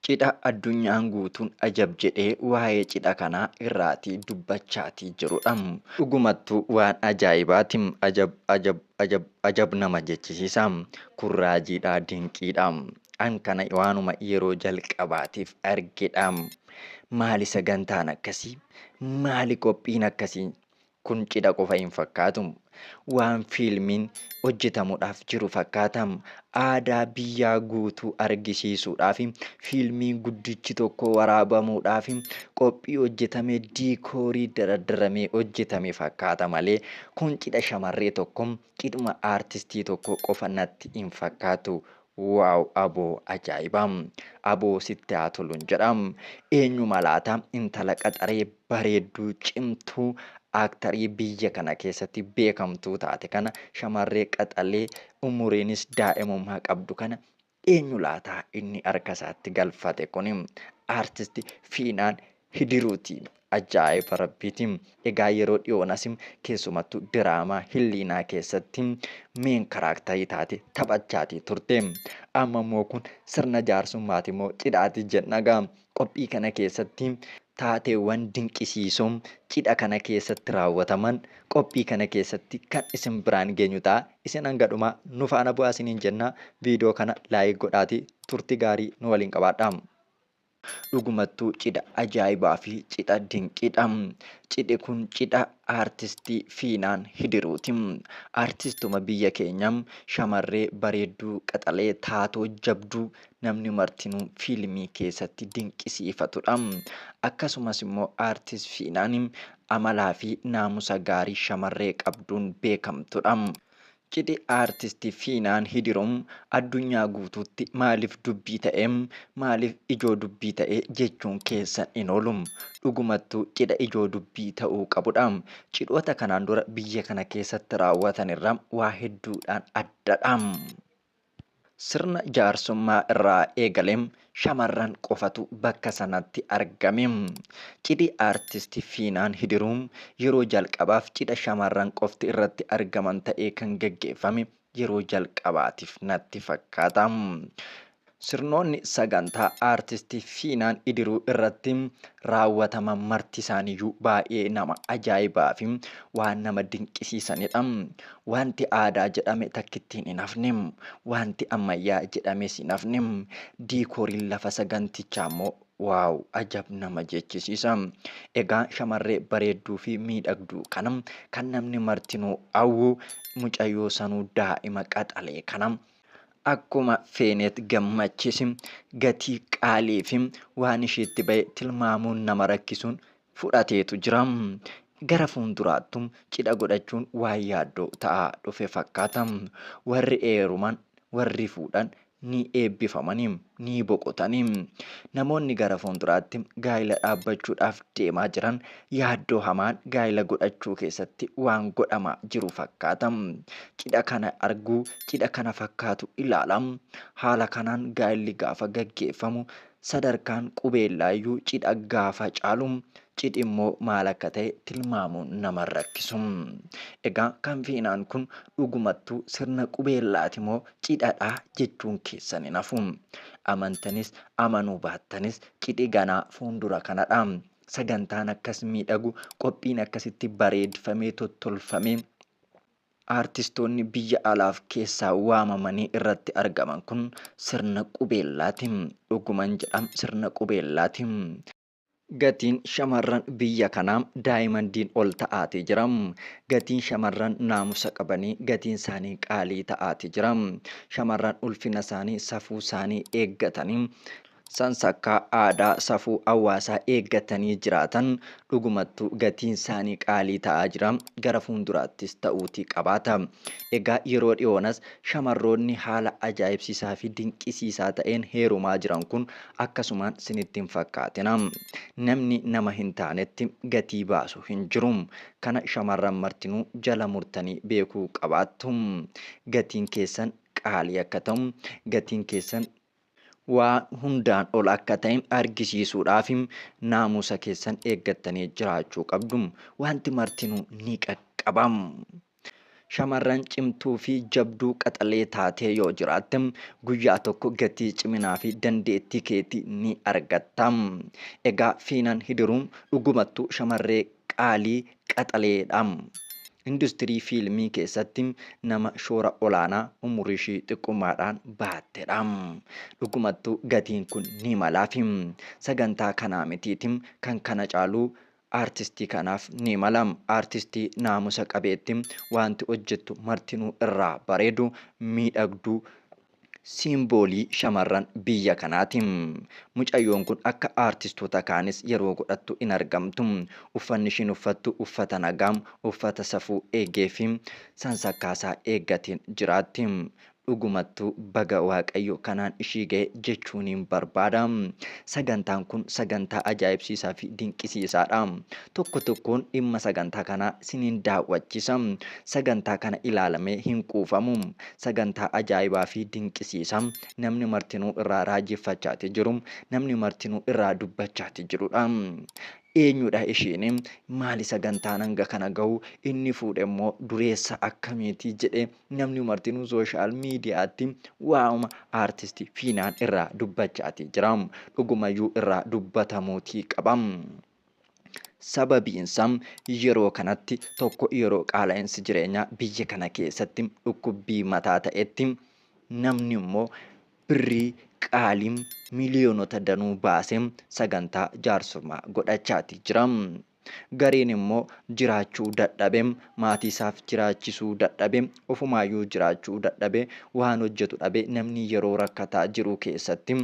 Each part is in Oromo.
Cidha addunyaan guutuun ajab jedhee waa'ee cidha kanaa irraatii dubbachaatii jirudha. Dhugumattuu waan ajaa'ibaati. Ajab nama jechisiisa. Kun raajiidha, dinqiidha. An kana waanuma yeroo jalqabaatiif argedha. Maali sagantaan akkasii? Maali qophiin akkasii? Kun cidha qofa hin fakkaatu. Waan fiilmiin hojjetamuudhaaf jiru fakkaata. Aadaa biyyaa guutuu argisiisuudhaaf fiilmii guddichi tokko waraabamuudhaaf qophii hojjetamee diikoorii daradaramee hojjetame fakkaata malee kun cidha shamarree tokko cidhuma aartistii tokko qofa natti hin fakkaatu. Waaw aboo ajaa'iba! Aboo sitti haa toluun jedha. Eenyuma laata intala qaxaree bareedduu cimtuu aaktarii biyya kana keessatti beekamtuu taate kana shamarree qaxalee umuriinis daa'imummaa qabdu kana eenyu laata inni harka isaatti galfate kuni? Aartisti Fiinaan Hidiruuti. Ajaa'iba rabbiiti. Egaa yeroo dhiyoonas keessumattuu diraamaa Hilliinaa keessatti meen karaaktarii taate taphachaatii turte. Amma immoo kun sirna jaarsummaati moo cidhaati jenna gaa. Qophii kana keessatti taateewwan dinqisiisoo cidha kana keessatti raawwataman qophii kana keessatti kan isin biraan geenyu ta'a. Isin hanga dhumaa nu faana bu'aa isiniin jenna. Viidiyoo kana laayik godhaatii turtii gaarii nu waliin qabaadhaa. Dhugumattuu cidha ajaa'ibaa fi cidha dinqiidha. Cidhi kun cidha aartistii Fiinaan Hidiruuti. Aartistuma biyya keenyaa shamarree bareedduu qaxalee taatoo jabduu namni martinuu fiilmii keessatti dinqisiifatudha. Akkasumas immoo aartist Fiinaan amalaa fi naamusa gaarii shamarree qabduun beekamtudha. Cidhi aartistii Fiinaan Hidiruun addunyaa guutuutti maaliif dubbii ta'ee maaliif ijoo dubbii ta'ee jechuun keessa hin oolu. Dhugumattuu cidha ijoo dubbii ta'uu qabudha. Cidhoota kanaan dura biyya kana keessatti raawwatan irraa waa hedduudhaan addadha. Sirna jaarsummaa irraa eegalee shamarran qofatu bakka sanatti argame. Cidhi aartistii Fiinaan Hidiruun yeroo jalqabaaf cidha shamarran qofti irratti argaman ta'ee kan gaggeeffame yeroo jalqabaatiif natti fakkaata. Sirnoonni sagantaa aartistii Fiinaan Hidiruu irratti raawwataman marti isaaniiyyuu baay'ee nama ajaa'ibaa fi waan nama dinqisiisanidha. Wanti aadaa jedhame takkittiin hin hafne. Wanti ammayyaa jedhames hin hafne. Diikooriin lafa sagantichaa immoo waaw ajab nama jechisiisa. Egaa shamarree bareedduu fi miidhagduu kana kan namni martinuu hawwu mucayyoo sanuu daa'ima qaxalee kana. Akkuma feeneet gammachisi gatii qaalii fi waan isheetti ba'e tilmaamuun nama rakkisuun fudhateetu jira. Gara fuulduraattuu cidha godhachuun waan yaaddoo ta'aa dhufe fakkaata. Warri heeruman warri fuudhan ni eebbifamanii ni boqotanii. Namoonni gara fuulduraatti gaa'ila dhaabbachuudhaaf deemaa jiran yaaddoo hamaan gaa'ila godhachuu keessatti waan godhamaa jiru fakkaata. Cidha kana arguu cidha kana fakkaatu ilaala. Haala kanaan gaa'illi gaafa gaggeeffamu sadarkaan qubeellaayyuu cidha gaafa caalu cidhi immoo maal akka ta'e tilmaamuun nama rakkisu. Egaa kan Fiinaan kun dhugumattuu sirna qubeellaati moo cidhadhaa jechuun keessan hin hafu. Amantanis amanuu baattanis cidhi ganaa fuuldura kanadha. Sagantaan akkas miidhagu qophiin akkasitti bareedfamee tottolfamee aartistoonni biyya alaaf keessaa waamamanii irratti argaman kun sirna qubeellaati. Dhuguman jedham sirna qubeellaati. Gatiin shamarran biyya kanaa daayimandiin ol ta'aatii jira. Gatiin shamarran naamusa qabanii gatiin isaanii qaalii ta'aatii jira. Shamarran ulfina isaanii safuu isaanii eeggatanii sansakkaa aadaa safuu hawaasaa eeggatanii jiraatan dhugumattuu gatiin isaanii qaalii ta'aa jira. Gara fuulduraattis ta'uutii qabaata. Egaa yeroo dhiyoonas shamarroonni haala ajaa'ibsiisaa fi dinqisiisaa ta'een heerumaa jiran kun akkasumaan sinitti hin fakkaatina. Namni nama hin taanetti gatii baasu hin jiru. Kana shamarran martinuu jala murtanii beekuu qabaattu. Gatiin keessan qaalii akka ta'u gatiin keessan waan hundaan ol akka ta'e argisiisuudhaaf naamusa keessan eeggattanii jiraachuu qabdu. Wanti martinuu ni qaqqabam. Shamarran cimtuu fi jabduu qaxalee taatee yoo jiraatte guyyaa tokko gatii ciminaa fi dandeettii keetii ni argatta. Egaa Fiinaan Hidiruun dhugumattuu shamarree qaalii qaxaleedha. Industirii fiilmii keessatti nama shoora olaanaa umurii ishii xiqqummaadhaan baattedha. Dhugumattuu gatiin kun ni malaafi. Sagantaa kanaa mitiitiin kan kana caaluu artistii kanaaf ni mala. Artistii naamusa qabeetti wanti hojjettu martinuu irraa bareedu miidhagduu simboolii shamarran biyya kanaati. Mucayyoon kun akka artistoota kaanis yeroo godhattu in argamtu. Uffanni ishiin uffattu uffata nagaa, uffata safuu eegee fi sansakaasaa eeggateen jiraatti. Dhugumattuu baga waaqayyo kanaan ishii ga'e jechuun hin barbaada. Sagantaan kun sagantaa ajaa'ibsiisaa fi dinqisiisaadha. Tokko tokkoon dhimma sagantaa kanaa siniin daawwachiisa. Sagantaa kana ilaalamee hin quufamu. Sagantaa ajaa'ibaa fi dinqisiisaa namni martinuu irraa raajeffachaati jiru, namni martinuu irraa dubbachaati jirudha. Eenyudha ishiin? Maali sagantaan hanga kana gahu? Inni fuudhe immoo dureessa akkamiiti jedhee namni martinuu sooshaal miidiyaatti waa'uma artistii Fiinaan irraa dubbachaati jira. Dhugumayyuu irraa dubbatamuutii qaba. Sababiinsaa yeroo kanatti tokko yeroo qaala'insi jireenyaa biyya kana keessatti dhukkubbii mataa ta'etti namni immoo birrii qaalii miliyoonota danuu baasee sagantaa jaarsummaa godhachaati jira. Gariin immoo jiraachuu dadhabee maatii isaaf jiraachisuu dadhabee ofumaayyuu jiraachuu dadhabee waan hojjetu dhabee namni yeroo rakkataa jiru keessatti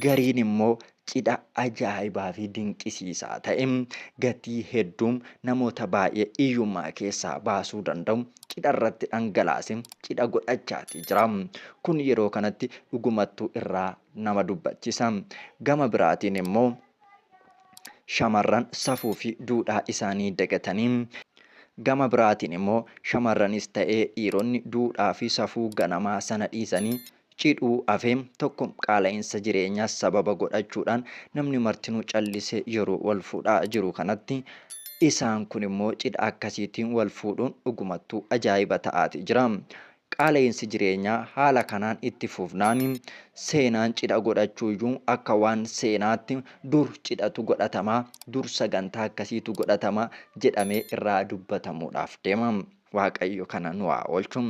gariin immoo cidha ajaa'ibaa fi dinqisiisaa ta'e gatii hedduun namoota baay'ee hiyyummaa keessaa baasuu danda'u cidha irratti dhangalaasee cidha godhachaati jira. Kun yeroo kanatti dhugumattuu irraa nama dubbachiisa. Gama biraatiin immoo shamarran safuu fi duudhaa isaanii dagatanii gama biraatiin immoo shamarranis ta'ee dhiironni duudhaa fi safuu ganamaa sana dhiisanii cidhuu hafee tokko qaala'insa jireenyaa sababa godhachuudhaan namni martinuu callisee yeroo wal fuudhaa jiru kanatti isaan kun immoo cidha akkasiitiin wal fuudhuun dhugumattuu ajaa'iba ta'aati jira. Qaala'insi jireenyaa haala kanaan itti fufnaan seenaan cidha godhachuuyyuu akka waan seenaatti dur cidhatu godhatamaa, dur sagantaa akkasiitu godhatamaa jedhamee irraa dubbatamuudhaaf deema. Waaqayyo kana nu haa oolchu.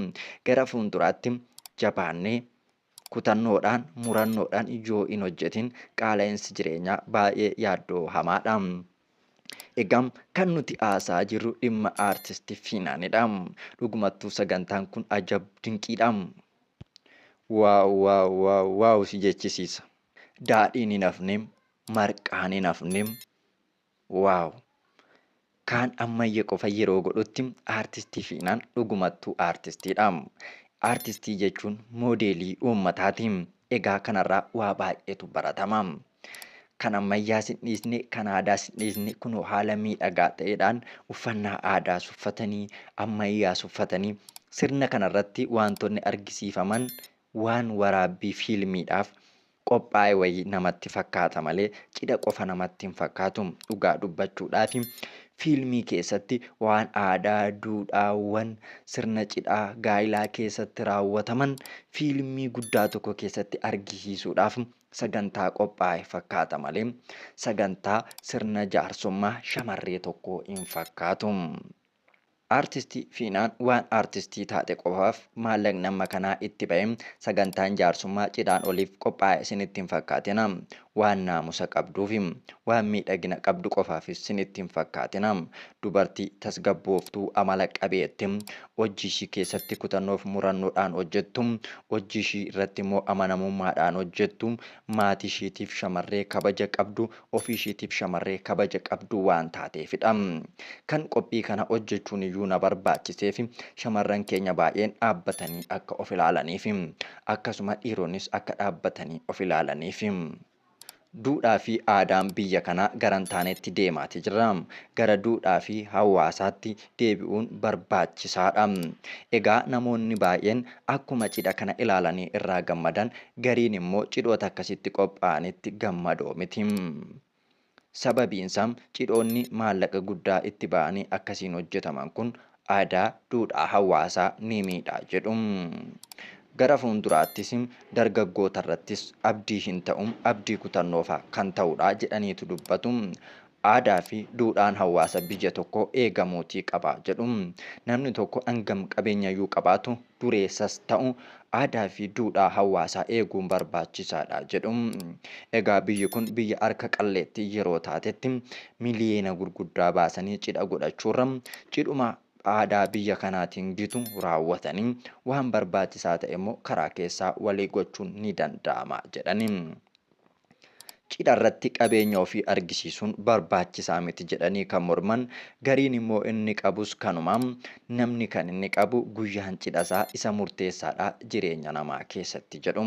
Gara fuulduraatti jabaannee kutannoodhaan murannoodhaan yoo hin hojjetin qaala'insi jireenyaa baay'ee yaaddoo hamaadha. Egaa kan nuti haasaa jirru dhimma artistii Fiinaanidha. Dhugumattuu sagantaan kun ajab dinqiidha. Waaw si jechisiisa. Daadhiin hin hafne, marqaan hin hafne. Waaw. Kaan ammayya qofa yeroo godhutti artistii Fiinaan dhugumattuu artistiidha. Artistii jechuun moodeelii uummataati. Egaa kanarraa waa baay'eetu baratama. Kan ammayyaas hin dhiisne, kan aadaas hin dhiisne kunoo haala miidhagaa ta'eedhaan uffannaa aadaas uffatanii, ammayyaas uffatanii sirna kanarratti wantoonni argisiifaman waan waraabbii fiilmiidhaaf qophaa'e wayii namatti fakkaata malee cidha qofa namatti hin fakkaatu. Dhugaa dubbachuudhaaf fiilmii keessatti waan aadaa, duudhaawwan sirna cidhaa gaa'ilaa keessatti raawwataman fiilmii guddaa tokko keessatti argisiisuudhaaf sagantaa qophaa'e fakkaata malee sagantaa sirna jaarsummaa shamarree tokkoo hin fakkaatu. Artistii Fiinaan waan artistii taate qofaaf maallaqni amma kanaa itti ba'e sagantaan jaarsummaa cidhaan oliif qophaa'e isinitti hin fakkaatina. Waan naamusa qabduufi waan miidhagina qabdu qofaafis isinitti hin fakkaatina. Dubartii tasgabbooftuu amala qabeetti hojii ishii keessatti kutannoof murannoodhaan hojjettu, hojii ishii irratti immoo amanamummaadhaan hojjettu, maatii ishiitiif shamarree kabaja qabdu, ofii ishiitiif shamarree kabaja qabdu waan taateefidha. Kan qophii kana hojjechuun iyyuu na barbaachiseef shamarran keenya baay'een dhaabbatanii akka of ilaalaniif akkasuma dhiironnis akka dhaabbatanii of ilaalaniif. Duudhaa fi aadaan biyya kanaa gara hin taanetti deemaati jira. Gara duudhaa fi hawaasaatti deebi'uun barbaachisaadha. Egaa namoonni baay'een akkuma cidha kana ilaalanii irraa gammadan gariin immoo cidhoota akkasitti qophaa'anitti gammadoo miti. Sababiinsaa cidhoonni maallaqa guddaa itti ba'anii akkasiin hojjetaman kun aadaa duudhaa hawaasaa ni miidha jedhu. Gara fuulduraattis dargaggoota irrattis abdii hin ta'u abdii kutannoo kan ta'udha jedhaniitu dubbatu. Aadaa fi duudhaan hawaasa biyya tokkoo eegamuutii qaba jedhu. Namni tokko hangam qabeenyayyuu qabaatu dureessas ta'u aadaa fi duudhaa hawaasaa eeguun barbaachisaadha jedhu. Egaa biyyi kun biyya harka qalleetti yeroo taatetti miliyeena gurguddaa baasanii cidha godhachuurra cidhuma aadaa biyya kanaatiin gitu raawwatanii waan barbaachisaa ta'e immoo karaa keessaa walii gochuun ni danda'ama jedhani. Cidha irratti qabeenya ofii argisiisuun barbaachisaa miti jedhanii kan morman gariin immoo inni qabus kanuma namni kan inni qabu guyyaan cidhasaa isa murteessaadha jireenya namaa keessatti jedhu.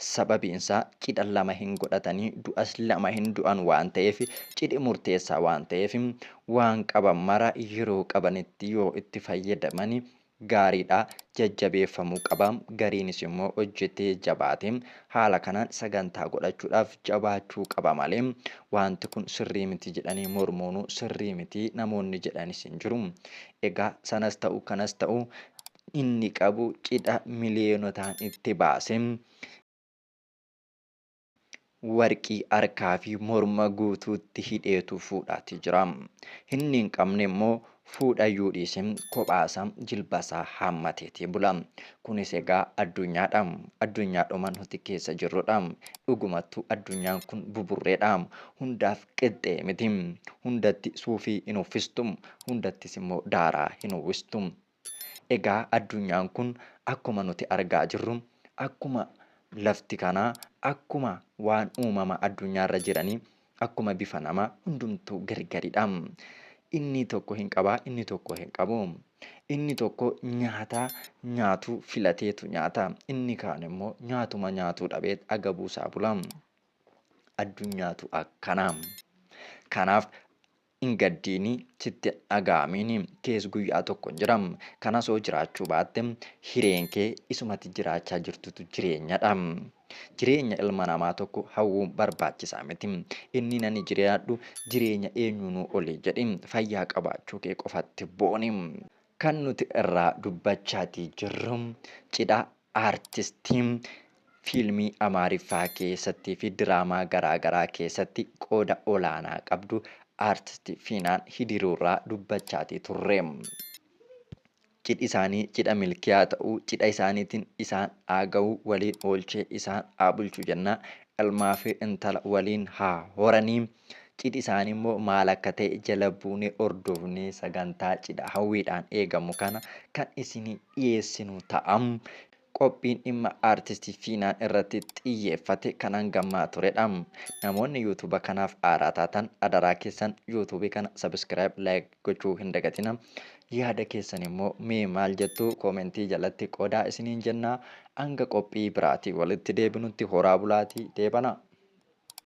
Sababiinsaa cidha lama hin godhatanii du'as lama hin du'an waan ta'eef cidhi murteessaa waan ta'eef waan qaban mara yeroo qabanitti yoo itti fayyadamani gaariidha jajjabeeffamuu qaba gariinis immoo hojjetee jabaatee haala kanaan sagantaa godhachuudhaaf jabaachuu qaba malee wanti kun sirrii miti jedhanii mormuun sirrii miti namoonni jedhanis hin jiru. Egaa sanas ta'u kanas ta'u inni qabu cidha miliyonotaan itti baase warqii harkaa fi morma guutuutti hidheetu fuudhaati jira. Inni hin qabne immoo fuudhayyuu dhiisee kophaasaa jilbasaa haammateetii bula. Kunis egaa addunyaadha. Addunyaadhuma nuti keessa jirrudha. Dhugumattuu addunyaan kun buburreedha. Hundaaf qixxee miti. Hundatti suufii hin uffistu. Hundattis immoo daaraa hin uwwistu. Egaa addunyaan kun akkuma nuti argaa jirru akkuma lafti kanaa akkuma waan uumama addunyaarra jiranii akkuma bifa namaa hundumtuu gargaridha. Inni tokko hin qabaa inni tokko hin qabu. Inni tokko nyaata nyaatu filateetu nyaata. Inni kaan immoo nyaatuma nyaatuu dhabee agabuusaa bula. Addunyaatu akkana. Kanaaf hin gaddiini sitti dhaga'amiini kees guyyaa tokko hin jiram. Kanas hoo jiraachuu baatte hireen kee isumatti jiraachaa jirtutu jireenyadha. Jireenya ilma namaa tokko hawwuun barbaachisaa miti. Inni nani jiraadhu jireenya eenyuunuu oli jedhi fayyaa qabaachuu kee qofatti booni. Kan nuti irraa dubbachaatii jirru cidha aartistii fiilmii Amaariffaa keessattii fi diraamaa garaagaraa keessatti qooda olaanaa qabdu aartistii Fiinaan Hidiruurraa dubbachaatii turre. Cidhi isaanii cidha milkiyaa ta'uu cidha isaaniitiin isaan haa ga'uu waliin oolchee isaan haa bulchu jennaa ilmaa fi intala waliin haa horanii. Cidhi isaanii immoo maal akka ta'e jala buunee hordofnee sagantaa cidha hawwiidhaan eegamu kana kan isinii dhiyeessinu ta'a. Qophiin dhimma aartistii Fiinaan irratti xiyyeeffate kan hangamaa turedha. Namoonni yuutuuba kanaaf haaraa taatan adaraa keessan yuutuubii kana sabiskiraayib laayik gochuu hin dagatina. Yaada keessan immoo mee maal jettu koomentii jalatti qodaa isiniin jennaa hanga qophii biraatii walitti deebinutti horaa bulaatii deebana.